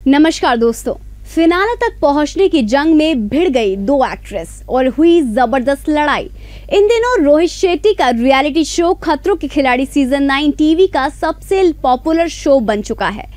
नमस्कार दोस्तों, फिनाले तक पहुंचने की जंग में भिड़ गई दो एक्ट्रेस और हुई जबरदस्त लड़ाई। इन दिनों रोहित शेट्टी का रियलिटी शो खतरों के खिलाड़ी सीजन 9 टीवी का सबसे पॉपुलर शो बन चुका है।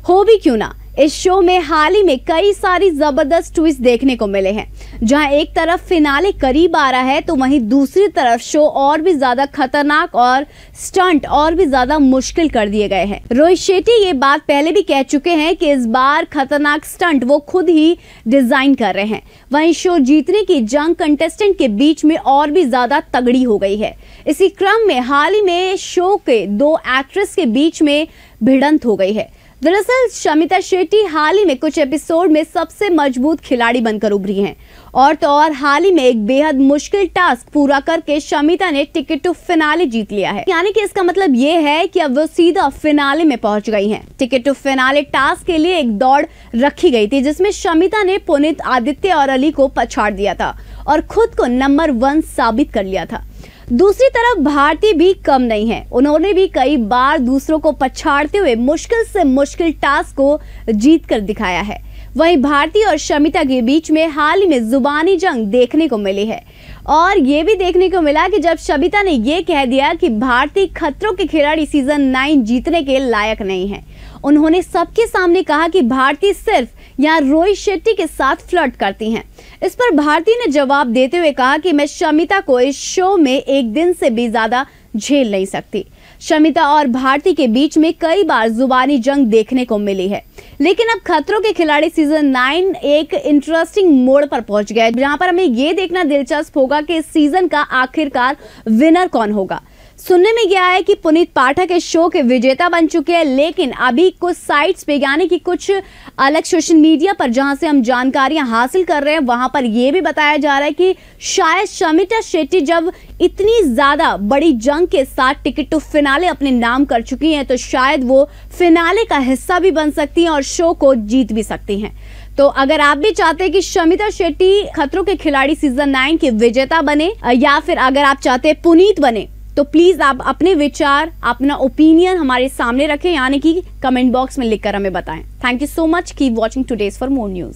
हो भी क्यों ना, इस शो में हाल ही में कई सारी जबरदस्त ट्विस्ट देखने को मिले हैं। जहां एक तरफ फिनाले करीब आ रहा है तो वहीं दूसरी तरफ शो और भी ज्यादा खतरनाक और स्टंट और भी ज्यादा मुश्किल कर दिए गए हैं। रोहित शेट्टी ये बात पहले भी कह चुके हैं कि इस बार खतरनाक स्टंट वो खुद ही डिजाइन कर रहे हैं। वहीं शो जीतने की जंग कंटेस्टेंट के बीच में और भी ज्यादा तगड़ी हो गई है। इसी क्रम में हाल ही में शो के दो एक्ट्रेस के बीच में भिड़ंत हो गई है। दरअसल शमिता शेट्टी हाल ही में कुछ एपिसोड में सबसे मजबूत खिलाड़ी बनकर उभरी हैं। और तो और हाल ही में एक बेहद मुश्किल टास्क पूरा करके शमिता ने टिकट टू फिनाले जीत लिया है। यानी कि इसका मतलब ये है कि अब वो सीधा फिनाले में पहुंच गई हैं। टिकट टू फिनाले टास्क के लिए एक दौड़ रखी गई थी जिसमें शमिता ने पुनीत, आदित्य और अली को पछाड़ दिया था और खुद को नंबर 1 साबित कर लिया था। दूसरी तरफ भारती भी कम नहीं है। उन्होंने भी कई बार दूसरों को पछाड़ते हुए मुश्किल से मुश्किल टास्क को जीत कर दिखाया है। वहीं भारती और शमिता के बीच में हाल ही में जुबानी जंग देखने को मिली है और ये भी देखने को मिला कि जब शमिता ने ये कह दिया कि भारती खतरों के खिलाड़ी सीजन 9 जीतने के लायक नहीं है। उन्होंने सबके सामने कहा कि भारती सिर्फ यहाँ रोहित शेट्टी के साथ फ्लर्ट करती हैं। इस पर भारती ने जवाब देते हुए कहा कि मैं शमिता को इस शो में एक दिन से भी ज्यादा झेल नहीं सकती। शमिता और भारती के बीच में कई बार जुबानी जंग देखने को मिली है, लेकिन अब खतरों के खिलाड़ी सीजन 9 एक इंटरेस्टिंग मोड़ पर पहुंच गया है, जहां पर हमें ये देखना दिलचस्प होगा कि इस सीजन का आखिरकार विनर कौन होगा। सुनने में गया है कि पुनीत पाठक इस शो के विजेता बन चुके हैं, लेकिन अभी कुछ साइट्स पे यानी कि कुछ अलग सोशल मीडिया पर जहां से हम जानकारियां हासिल कर रहे हैं वहां पर यह भी बताया जा रहा है कि शायद शमिता शेट्टी जब इतनी ज्यादा बड़ी जंग के साथ टिकट टू फिनाले अपने नाम कर चुकी हैं तो शायद वो फिनाले का हिस्सा भी बन सकती हैं और शो को जीत भी सकती हैं। तो अगर आप भी चाहते हैं कि शमिता शेट्टी खतरों के खिलाड़ी सीजन 9 के विजेता बने या फिर अगर आप चाहते हैं पुनीत बने, तो प्लीज आप अपने विचार, अपना ओपिनियन हमारे सामने रखें, यानी कि कमेंट बॉक्स में लिखकर हमें बताएं। Thank you so much. Keep watching today's for more news.